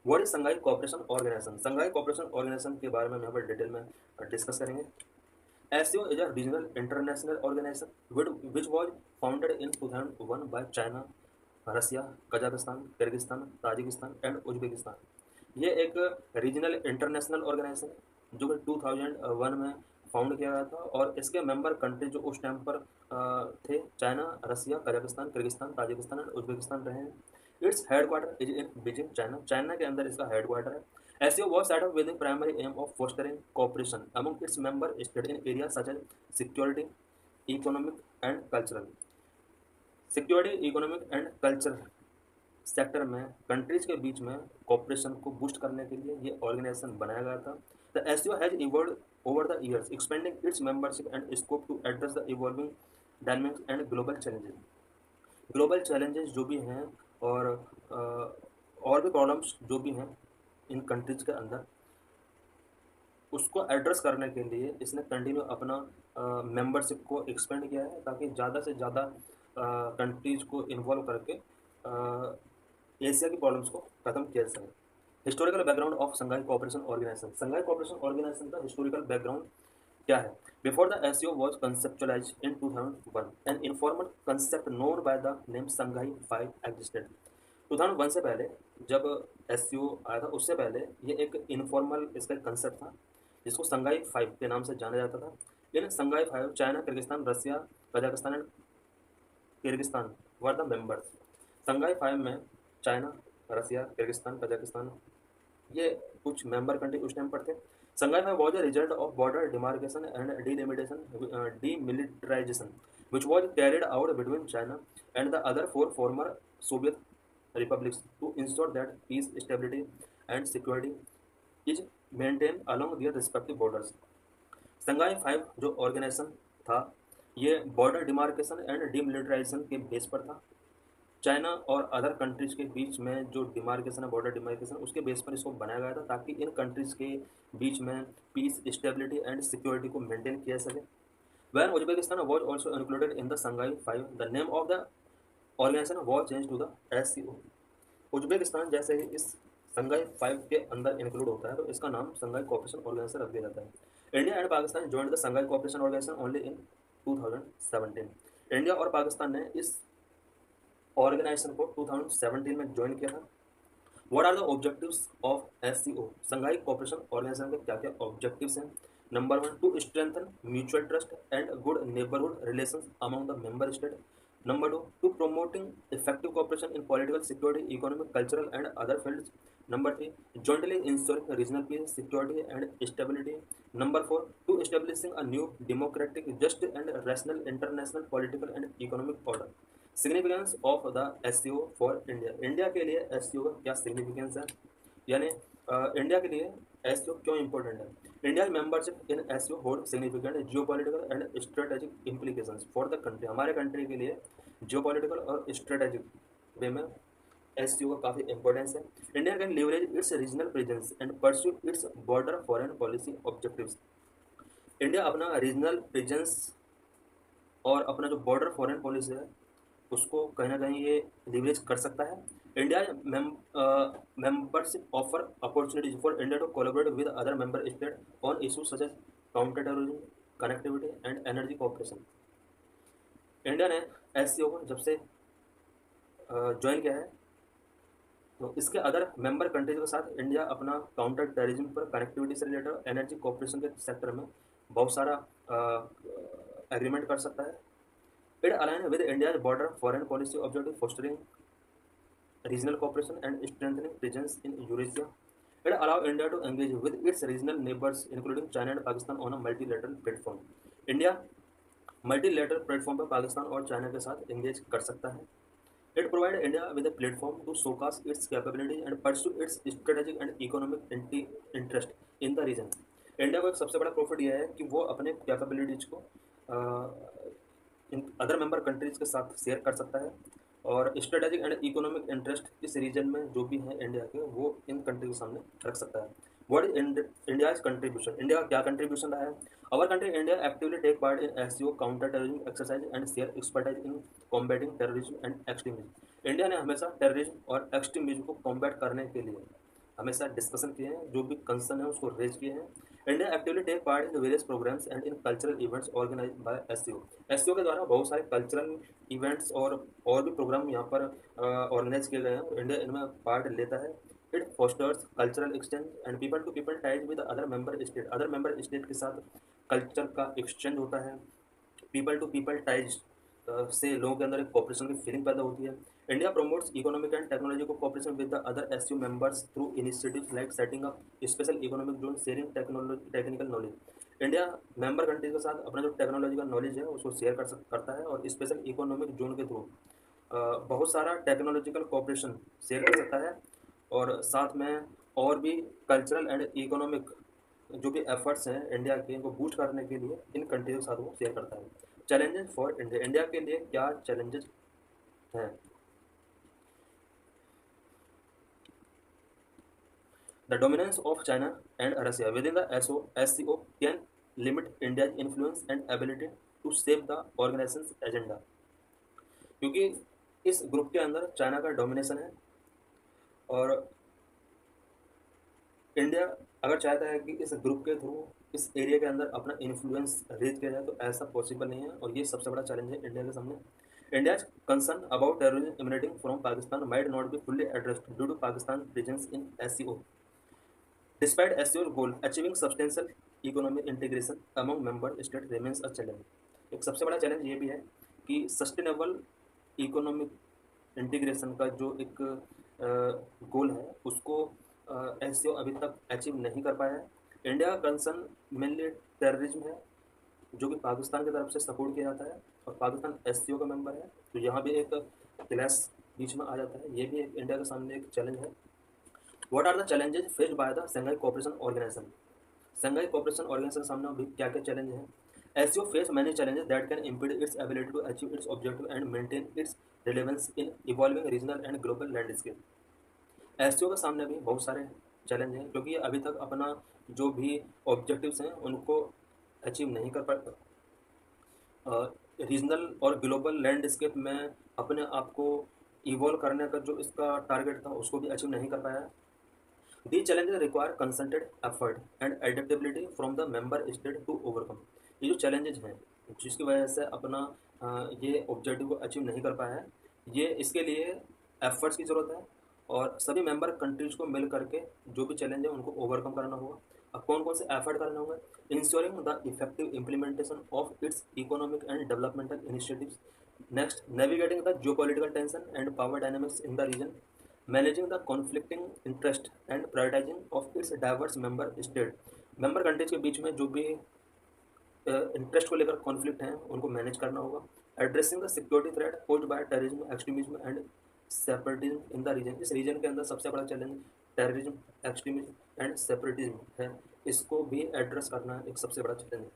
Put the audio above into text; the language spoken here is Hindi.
What is Shanghai cooperation organisation? Shanghai cooperation organisation के बारे में हम यहाँ पर डिटेल में डिस्कस करेंगे। SCO is a regional international organisation which was founded in 2001 by China, Russia, Kazakhstan, Kyrgyzstan, Tajikistan and Uzbekistan. ये एक रीजनल इंटरनेशनल ऑर्गेनाइजेशन है जो कि 2001 में फाउंड किया गया था, और इसके मेंबर कंट्री जो उस टाइम पर थे, China, Russia, Kazakhstan, Kyrgyzstan, Tajikistan and Uzbekistan रहे हैं। Its headquarter is in Beijing, China. China के अंदर इसका हेडक्वार्टर है। SCO was set up with the primary aim of fostering cooperation among its member states in areas such as security, economic and cultural. Security, economic and culture sector में कंट्रीज के बीच में कॉपरेशन को बूस्ट करने के लिए ये ऑर्गेनाइजेशन बनाया गया था। The SCO has evolve over the years, expanding its membership and scope to address the evolving dynamics and global challenges. Global challenges जो भी हैं और और भी प्रॉब्लम्स जो भी हैं इन कंट्रीज के अंदर, उसको एड्रेस करने के लिए इसने कंटिन्यू अपना मेंबरशिप को एक्सपेंड किया है, ताकि ज़्यादा से ज़्यादा कंट्रीज को इन्वॉल्व करके एशिया की प्रॉब्लम्स को खत्म किया जा सके। Historical background of Shanghai cooperation organisation. Shanghai cooperation organisation का हिस्टोरिकल बैकग्राउंड क्या है? Before the SCO was conceptualised in 2001, an informal concept known by the name Shanghai five existed. 2001 से पहले जब एससीओ आया था, उससे पहले ये एक इनफॉर्मल इसका कंसेप्ट था जिसको संघाई फाइव के नाम से जाना जाता था। In Shanghai five, China, Kyrgyzstan, Russia, Kazakhstan and Kyrgyzstan were the members. Shanghai five में चाइना, रसिया, किर्गिस्तान, कजाकिस्तान ये कुछ मेंबर कंट्री उस टाइम पर थे। Shanghai five was a result of border demarcation and demilitarization which was carried out between China and the other four former Soviet republics to ensure that peace, stability and security is maintained along their respective borders. Shanghai five जो ऑर्गेनाइजेशन था, ये बॉर्डर डिमार्केशन एंड डीमिलिटराइजेशन के बेस पर था। चाइना और अदर कंट्रीज के बीच में जो डिमार्केशन है, बॉर्डर डिमार्केशन, उसके बेस पर इसको बनाया गया था ताकि इन कंट्रीज के बीच में पीस, स्टेबिलिटी एंड सिक्योरिटी को मेंटेन किया सके। When Uzbekistan was also included in the Shanghai Five, the name of the organization was changed to the SCO. Uzbekistan जैसे ही इस संघाई फाइव के अंदर इंक्लूड होता है तो इसका नाम संघाई कोऑपरेशन ऑर्गेनाइजेशन रख दिया जाता है। India and Pakistan joined the Shanghai cooperation organisation only in 2017। India और पाकिस्तान ने इस ऑर्गेनाइजेशन को 2017 में ज्वाइन किया था। What are the objectives of SCO? Shanghai cooperation organisation के क्या क्या ऑब्जेक्टिव्स हैं? Number one, to strengthen mutual trust and good neighbourhood relations among the member state. Number two, to promoting effective cooperation in political, security, economic, cultural and other fields. Number three, jointly ensuring regional peace, security and stability. Number four, to establishing a new democratic, just and rational international political and economic order. Significance of the SCO for India. India के लिए एससीओ का क्या सिग्निफिकेंस है, यानी इंडिया के लिए एससीओ क्यों इंपॉर्टेंट है? India membership in SCO hold significant geopolitical and strategic implications for the country. हमारे कंट्री के लिए जियोपॉलिटिकल और स्ट्रेटेजिक वे में एससीओ का काफ़ी इंपॉर्टेंस है। India can leverage it's regional presence and pursue its border foreign policy objectives. India अपना रीजनल प्रेजेंस और अपना जो बॉर्डर फॉरेन पॉलिसी है उसको कहीं ना कहीं ये लीवरेज कर सकता है। India membership offer opportunities for India to collaborate with other member state on issues such as counter terrorism, connectivity and energy cooperation. India ने एससीओ को जब से ज्वाइन किया है तो इसके अदर मेंबर कंट्रीज के साथ इंडिया अपना काउंटर टेररिज्म पर, कनेक्टिविटी से रिलेटेड, एनर्जी कोऑपरेशन के सेक्टर में बहुत सारा एग्रीमेंट कर सकता है। It aligns with India's border foreign policy objective, fostering regional cooperation and strengthening presence in Eurasia. It allows India to engage with its regional neighbors, including China and Pakistan, on a multilateral platform. India multilateral platform पर पाकिस्तान और चाइना के साथ engage कर सकता है। It provides India with a platform to showcase its capabilities and pursue its strategic and economic interest in the region. India को एक सबसे बड़ा प्रॉफिट यह है कि वो अपने कैपेबिलिटीज को इन अदर मेंबर कंट्रीज के साथ शेयर कर सकता है और स्ट्रेटेजिक एंड इकोनॉमिक इंटरेस्ट इस रीजन में जो भी है इंडिया के, वो इन कंट्री के सामने रख सकता है। What is India's contribution? India का क्या कंट्रीब्यूशन रहा है? Our country India actively take part in SCO counter terrorism exercise and share expertise in combating terrorism and extremism. India ने हमेशा टेररिज्म और एक्सट्रीमिज्म को कॉम्बैट करने के लिए हमेशा डिस्कशन किए हैं, जो भी कंसर्न है उसको रेज किए हैं। India actively take part in various programmes and in cultural events organise by SCO. SCO के द्वारा बहुत सारे कल्चरल इवेंट्स और भी प्रोग्राम यहाँ पर ऑर्गेनाइज किए गए हैं, इंडिया इनमें पार्ट लेता है। It fosters cultural exchange and people to people ties with other member state के साथ कल्चर का एक्सचेंज होता है। पीपल टू पीपल टाइज से लोगों के अंदर एक कॉपरेशन की फीलिंग पैदा होती है। India promotes economic and technology को cooperation with the other SCO members through initiatives like setting up special economic zone, sharing technical knowledge. India member countries के साथ अपना जो टेक्नोलॉजी का नॉलेज है उसको शेयर करता है, और स्पेशल इकोनॉमिक जोन के थ्रू बहुत सारा टेक्नोलॉजिकल कॉपरेशन शेयर कर सकता है, और साथ में और भी कल्चरल एंड इकोनॉमिक जो भी एफर्ट्स हैं इंडिया के, इनको बूस्ट करने के लिए इन कंट्रीज के साथ वो शेयर करता है। चैलेंजेस फॉर इंडिया, इंडिया के लिए क्या चैलेंजेस हैं? The dominance of China and Russia within the SCO can limit India's influence and ability to save the organisation agenda. क्योंकि इस ग्रुप के अंदर चाइना का डोमिनेशन है, और इंडिया अगर चाहता है कि इस ग्रुप के थ्रू इस एरिया के अंदर अपना इन्फ्लुएंस रेज किया जाए, तो ऐसा पॉसिबल नहीं है, और ये सबसे बड़ा चैलेंज है इंडिया के सामने। India's concern about terrorism emanating from Pakistan might not be fully addressed due to Pakistan presence in SCO. Despite SCO goal achieving substantial economic integration among member state remains a challenge. एक सबसे बड़ा चैलेंज ये भी है कि सस्टेनेबल इकोनॉमिक इंटीग्रेशन का जो एक गोल है उसको एससीओ अभी तक अचीव नहीं कर पाया है। इंडिया का कंसर्न मेनली टेररिज्म है, जो कि पाकिस्तान की तरफ से सपोर्ट किया जाता है, और पाकिस्तान एससीओ का मेंबर है, तो यहाँ भी एक क्लैश बीच में आ जाता है। ये भी एक इंडिया के सामने एक चैलेंज है। What are the challenges faced by the Shanghai cooperation organisation? Shanghai cooperation organisation के सामने अभी क्या क्या चैलेंज है? SCO face many challenges that can impede its ability to achieve its objective and maintain its relevance in evolving regional and global landscape। SCO के सामने भी बहुत सारे चैलेंज हैं, क्योंकि ये अभी तक अपना जो भी ऑब्जेक्टिव्स हैं उनको अचीव नहीं कर पाता, रीजनल और ग्लोबल लैंडस्केप में अपने आप को इवॉल्व करने का जो इसका टारगेट था उसको भी अचीव नहीं कर पाया। The challenges require concentrated effort and adaptability from the member state to overcome. ये जो चैलेंजेस हैं जिसकी वजह से अपना ये ऑब्जेक्टिव को अचीव नहीं कर पाया है, ये इसके लिए एफर्ट्स की ज़रूरत है, और सभी मेंबर कंट्रीज को मिल करके जो भी चैलेंज है उनको ओवरकम करना होगा। अब कौन कौन से एफर्ट करने होंगे? Ensuring the effective implementation of its economic and developmental initiatives. Next, navigating the geopolitical tension and power dynamics in the region, managing the conflicting interest and prioritising of its diverse member state. Member countries के बीच में जो भी इंटरेस्ट को लेकर कॉन्फ्लिक्ट हैं उनको मैनेज करना होगा। Addressing the security threat posed by terrorism, extremism and separatism in the region. इस रीजन के अंदर सबसे बड़ा challenge terrorism, extremism and separatism है, इसको भी एड्रेस करना एक सबसे बड़ा चैलेंज है।